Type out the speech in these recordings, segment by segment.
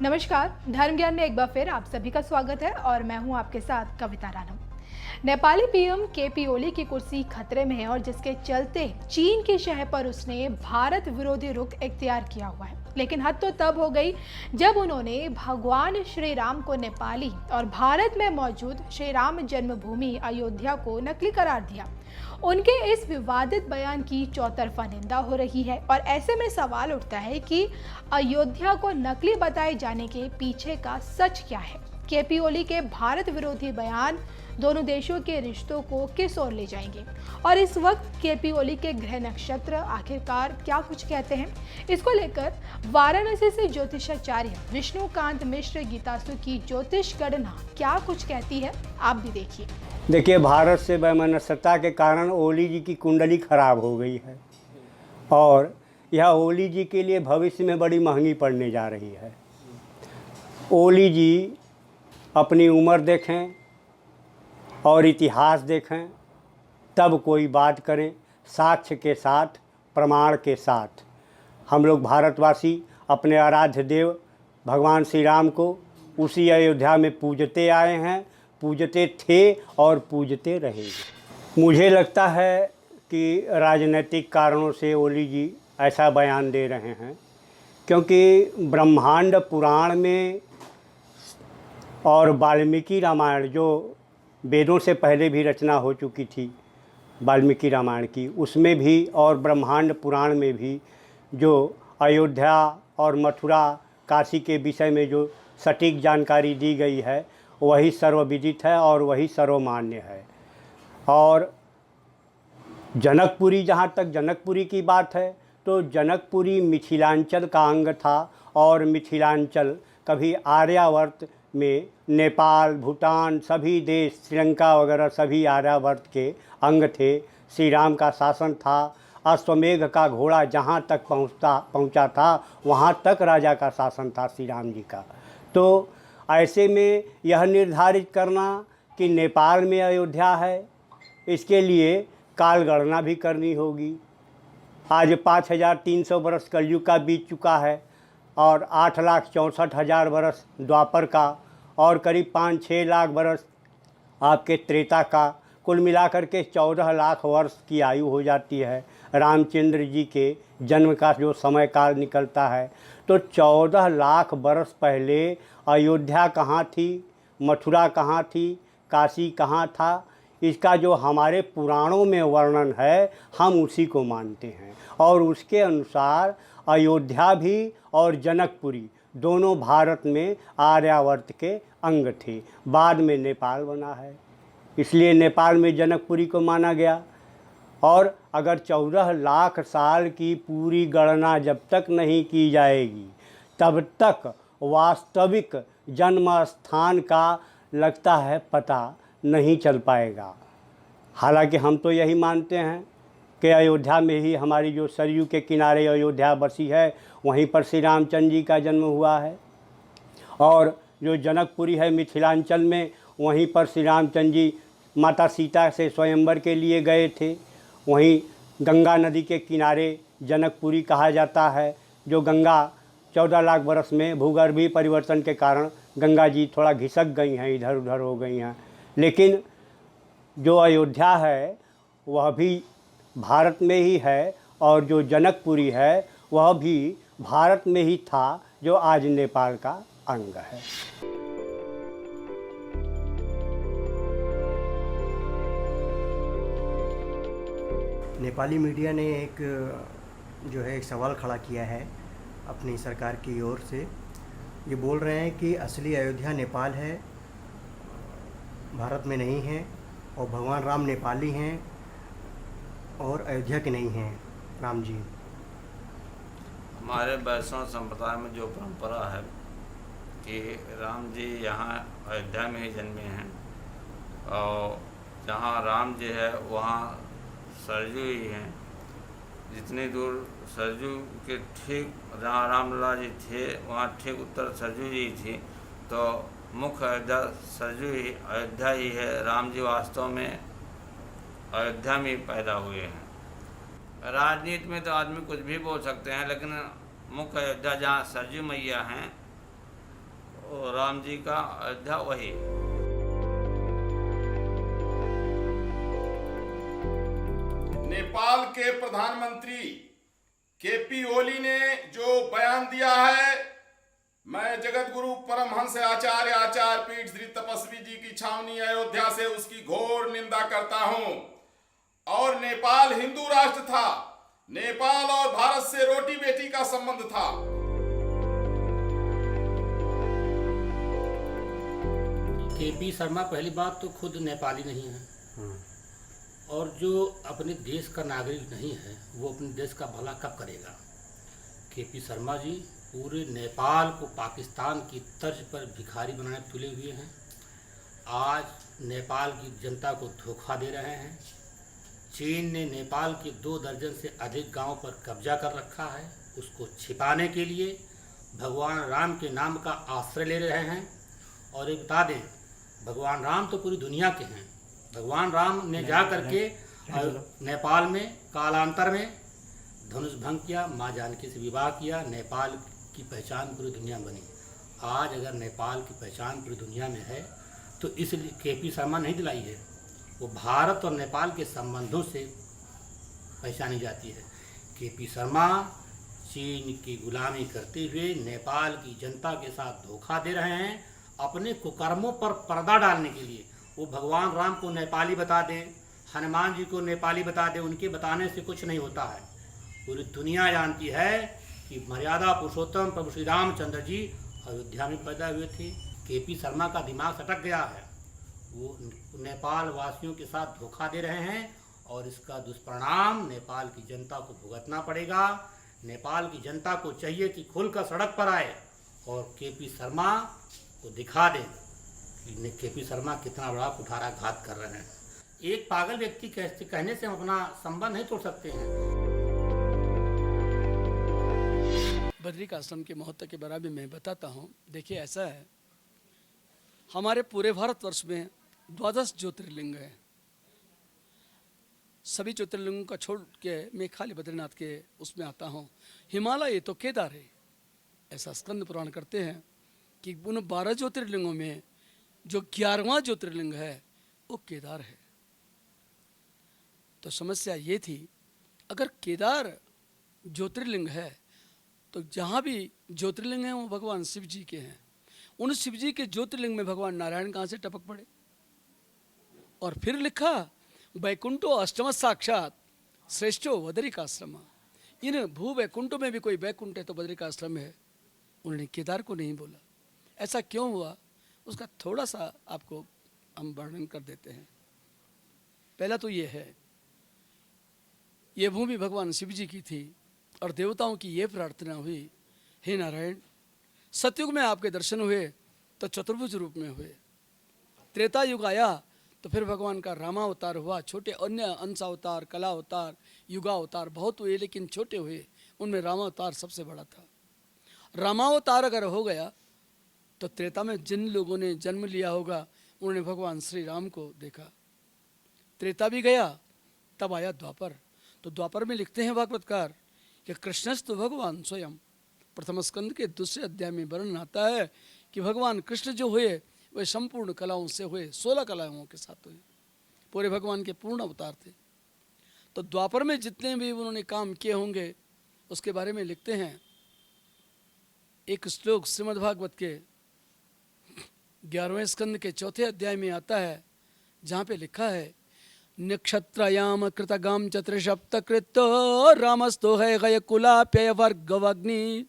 नमस्कार, धर्म ज्ञान में एक बार फिर आप सभी का स्वागत है और मैं हूं आपके साथ कविता रानू। नेपाली पीएम केपी ओली की कुर्सी खतरे में है और जिसके चलते चीन की शह पर उसने भारत विरोधी रुख इख्तियार किया हुआ है। लेकिन हद तो तब हो गई जब उन्होंने भगवान श्री राम को नेपाली और भारत में मौजूद श्री राम जन्मभूमि अयोध्या को नकली करार दिया। उनके इस विवादित बयान की चौतरफा निंदा हो रही है और ऐसे में सवाल उठता है कि अयोध्या को नकली बताए जाने के पीछे का सच क्या है। केपी ओली के भारत विरोधी बयान दोनों देशों के रिश्तों को किस ओर ले जाएंगे और इस वक्त केपी ओली के ग्रह नक्षत्र आखिरकार क्या कुछ कहते हैं, इसको लेकर वाराणसी से ज्योतिषाचार्य विष्णुकांत मिश्र गीतासु की ज्योतिष गणना क्या कुछ कहती है, आप भी देखिए। देखिए, भारत से वैमनस्यता के कारण ओली जी की कुंडली खराब हो गई है और यह ओली जी के लिए भविष्य में बड़ी महंगी पड़ने जा रही है। ओली जी अपनी उम्र देखें और इतिहास देखें, तब कोई बात करें, साक्ष्य के साथ, प्रमाण के साथ। हम लोग भारतवासी अपने आराध्य देव भगवान श्री राम को उसी अयोध्या में पूजते आए हैं, पूजते थे और पूजते रहेंगे। मुझे लगता है कि राजनीतिक कारणों से ओली जी ऐसा बयान दे रहे हैं, क्योंकि ब्रह्मांड पुराण में और वाल्मीकि रामायण जो वेदों से पहले भी रचना हो चुकी थी, वाल्मीकि रामायण की, उसमें भी और ब्रह्मांड पुराण में भी जो अयोध्या और मथुरा काशी के विषय में जो सटीक जानकारी दी गई है वही सर्वविदित है और वही सर्वमान्य है। और जनकपुरी, जहाँ तक जनकपुरी की बात है, तो जनकपुरी मिथिलांचल का अंग था और मिथिलांचल कभी आर्यावर्त में नेपाल, भूटान, सभी देश, श्रीलंका वगैरह सभी आर्यावर्त के अंग थे। श्री राम का शासन था। अश्वमेघ का घोड़ा जहाँ तक पहुँचा था वहाँ तक राजा का शासन था श्री राम जी का। तो ऐसे में यह निर्धारित करना कि नेपाल में अयोध्या है, इसके लिए काल गणना भी करनी होगी। आज 5300 वर्ष कलयुग का बीत चुका है और 8,64,000 वर्ष द्वापर का और करीब 5-6 लाख वर्ष आपके त्रेता का, कुल मिलाकर के 14 लाख वर्ष की आयु हो जाती है। रामचंद्र जी के जन्म का जो समय काल निकलता है, तो 14 लाख वर्ष पहले अयोध्या कहाँ थी, मथुरा कहाँ थी, काशी कहाँ था, इसका जो हमारे पुराणों में वर्णन है हम उसी को मानते हैं। और उसके अनुसार अयोध्या भी और जनकपुरी दोनों भारत में आर्यावर्त के अंग थे। बाद में नेपाल बना है, इसलिए नेपाल में जनकपुरी को माना गया। और अगर 14 लाख साल की पूरी गणना जब तक नहीं की जाएगी तब तक वास्तविक जन्म स्थान का लगता है पता नहीं चल पाएगा। हालांकि हम तो यही मानते हैं कि अयोध्या में ही हमारी जो सरयू के किनारे अयोध्या बसी है, वहीं पर श्री रामचंद्र जी का जन्म हुआ है। और जो जनकपुरी है मिथिलांचल में, वहीं पर श्री रामचंद्र जी माता सीता से स्वयंवर के लिए गए थे। वहीं गंगा नदी के किनारे जनकपुरी कहा जाता है, जो गंगा 14 लाख वर्ष में भूगर्भीय परिवर्तन के कारण गंगा जी थोड़ा घिसक गई हैं, इधर उधर हो गई हैं। लेकिन जो अयोध्या है वह भी भारत में ही है और जो जनकपुरी है वह भी भारत में ही था, जो आज नेपाल का अंग है। नेपाली मीडिया ने एक सवाल खड़ा किया है अपनी सरकार की ओर से। ये बोल रहे हैं कि असली अयोध्या नेपाल है, भारत में नहीं है, और भगवान राम नेपाली हैं और अयोध्या के नहीं हैं राम जी। हमारे वैष्णव संप्रदाय में जो परंपरा है कि राम जी यहाँ अयोध्या में ही जन्मे हैं और जहाँ राम जी है वहाँ सरजू ही हैं। जितनी दूर सरजू के ठीक जहाँ रामलला जी थे वहाँ ठीक उत्तर सरजू जी थी, तो मुख्य अयोध्या सरजू ही अयोध्या ही है। राम जी वास्तव में अयोध्या में पैदा हुए हैं। राजनीति में तो आदमी कुछ भी बोल सकते हैं, लेकिन मुख्य अयोध्या जहाँ सरजू मैया हैं राम जी का अयोध्या वही है। नेपाल के प्रधानमंत्री केपी ओली ने जो बयान दिया है, मैं जगत गुरु परमहंस आचार्य पीठ श्री तपस्वी जी की छावनी अयोध्या से उसकी घोर निंदा करता हूं। और नेपाल हिंदू राष्ट्र था, नेपाल और भारत से रोटी बेटी का संबंध था। केपी शर्मा पहली बात तो खुद नेपाली नहीं है, और जो अपने देश का नागरिक नहीं है वो अपने देश का भला कब करेगा। केपी शर्मा जी पूरे नेपाल को पाकिस्तान की तर्ज पर भिखारी बनाने तुले हुए हैं। आज नेपाल की जनता को धोखा दे रहे हैं। चीन ने नेपाल के 2 दर्जन से अधिक गांव पर कब्जा कर रखा है। उसको छिपाने के लिए भगवान राम के नाम का आश्रय ले रहे हैं। और एक बता दें, भगवान राम तो पूरी दुनिया के हैं। भगवान राम ने जा करके नेपाल में कालांतर में धनुष भंग किया, माँ जानकी से विवाह किया, नेपाल की पहचान पूरी दुनिया में बनी। आज अगर नेपाल की पहचान पूरी दुनिया में है तो इसलिए केपी शर्मा नहीं दिलाई है, वो भारत और नेपाल के संबंधों से पहचानी जाती है। केपी शर्मा चीन की गुलामी करते हुए नेपाल की जनता के साथ धोखा दे रहे हैं अपने कुकर्मों पर पर्दा डालने के लिए। वो भगवान राम को नेपाली बता दें, हनुमान जी को नेपाली बता दें, उनके बताने से कुछ नहीं होता है। पूरी दुनिया जानती है कि मर्यादा पुरुषोत्तम प्रभु श्री रामचंद्र जी अयोध्या में पैदा हुए थे। केपी शर्मा का दिमाग सटक गया है, वो नेपाल वासियों के साथ धोखा दे रहे हैं और इसका दुष्परिणाम नेपाल की जनता को भुगतना पड़ेगा। नेपाल की जनता को चाहिए कि खुलकर सड़क पर आए और केपी शर्मा को दिखा दें कि केपी शर्मा कितना बड़ा कुठाराघात कर रहे हैं। एक पागल व्यक्ति कहने से हम अपना संबंध नहीं तोड़ सकते हैं। बद्री का आश्रम के महत्व के बारे में मैं बताता हूँ। देखिए, ऐसा है, हमारे पूरे भारतवर्ष में 12 ज्योतिर्लिंग हैं। सभी ज्योतिर्लिंगों का छोड़ के मैं खाली बद्रीनाथ के उसमें आता हूँ। हिमालय तो केदार है, ऐसा स्कंद पुराण करते हैं कि उन 12 ज्योतिर्लिंगों में जो 11वां ज्योतिर्लिंग है वो केदार है। तो समस्या ये थी, अगर केदार ज्योतिर्लिंग है तो जहाँ भी ज्योतिर्लिंग हैं वो भगवान शिव जी के हैं। उन शिव जी के ज्योतिर्लिंग में भगवान नारायण कहाँ से टपक पड़े। और फिर लिखा, वैकुंठो अष्टम साक्षात श्रेष्ठो बद्रिकाश्रम। इन भू वैकुंठों में भी कोई वैकुंठ है तो बद्रिकाश्रम है। उन्होंने केदार को नहीं बोला। ऐसा क्यों हुआ, उसका थोड़ा सा आपको हम वर्णन कर देते हैं। पहला तो ये है, ये भूमि भगवान शिव जी की थी और देवताओं की ये प्रार्थना हुई, हे नारायण, सतयुग में आपके दर्शन हुए तो चतुर्भुज रूप में हुए। त्रेता युग आया तो फिर भगवान का रामावतार हुआ। छोटे अन्य अंश अवतार, कला अवतार, युगावतार बहुत हुए, लेकिन छोटे हुए, उनमें रामावतार सबसे बड़ा था। रामावतार अगर हो गया तो त्रेता में जिन लोगों ने जन्म लिया होगा उन्होंने भगवान श्री राम को देखा। त्रेता भी गया, तब आया द्वापर। तो द्वापर में लिखते हैं भागवतकार कि कृष्णस्तु भगवान स्वयं। प्रथम स्कंद के 2 अध्याय में वर्णन आता है कि भगवान कृष्ण जो हुए वे संपूर्ण कलाओं से हुए, 16 कलाओं के साथ हुए, पूरे भगवान के पूर्ण अवतार थे। तो द्वापर में जितने भी उन्होंने काम किए होंगे उसके बारे में लिखते हैं। एक श्लोक श्रीमद् भागवत के 11वें स्कंद के 4 अध्याय में आता है, जहाँ पे लिखा है, नक्षत्रयाम कृतगाम चतुर्सप्त कृतो रामस्तो है गय कुलाप्य वर्गवग्नि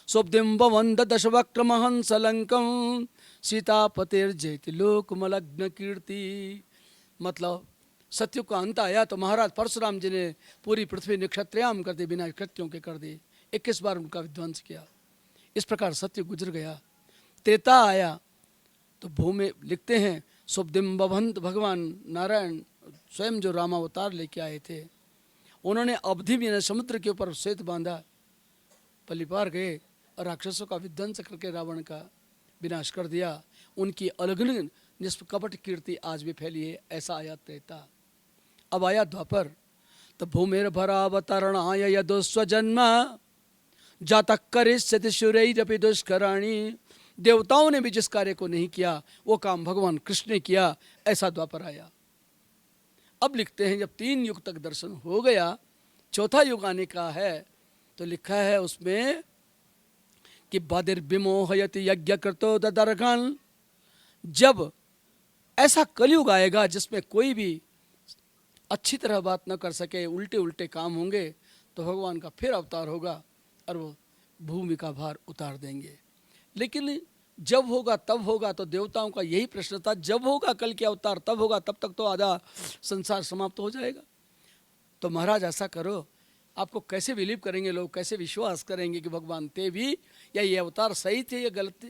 स्वब्दिम वंद दशवक्रमहंस लंकम सीतापतिर्जयति लोकमलग्न कीर्ति। मतलब सत्युग का अंत आया तो महाराज परशुराम जी ने पूरी पृथ्वी नक्षत्रयाम कर दी, बिना नक्षत्रों के कर दी। 21 बार उनका विध्वंस किया। इस प्रकार सत्युग गुजर गया। त्रेता आया तो भूमि लिखते हैं, सुबदिम बभंत, भगवान नारायण स्वयं जो रामावतार लेके आए थे, उन्होंने अवधि में समुद्र के ऊपर श्वेत बांधा, पल्लीपार गए और राक्षसों का विध्वंस करके रावण का विनाश कर दिया। उनकी अलगन निष्कपट कीर्ति आज भी फैली है। ऐसा आया त्रेता। अब आया द्वापर। तो भूमिर भरावतरणाय यदो स्वजन्म जातः करिष्यति शूरैरपि दुष्कराणि देवताओं ने भी जिस कार्य को नहीं किया वो काम भगवान कृष्ण ने किया, ऐसा द्वापर आया। अब लिखते हैं जब 3 युग तक दर्शन हो गया, चौथा युग आने का है, तो लिखा है उसमें कि बदिर्विमोहयति यज्ञ कृतो ददर्घन, जब ऐसा कलयुग आएगा जिसमें कोई भी अच्छी तरह बात न कर सके, उल्टे उल्टे काम होंगे, तो भगवान का फिर अवतार होगा और वो भूमि का भार उतार देंगे। लेकिन जब होगा तब होगा, तो देवताओं का यही प्रश्न था, जब होगा कल के अवतार तब होगा, तब तक तो आधा संसार समाप्त हो जाएगा। तो महाराज ऐसा करो, आपको कैसे बिलीव करेंगे लोग, कैसे विश्वास करेंगे कि भगवान थे भी या ये अवतार सही थे या गलत थे?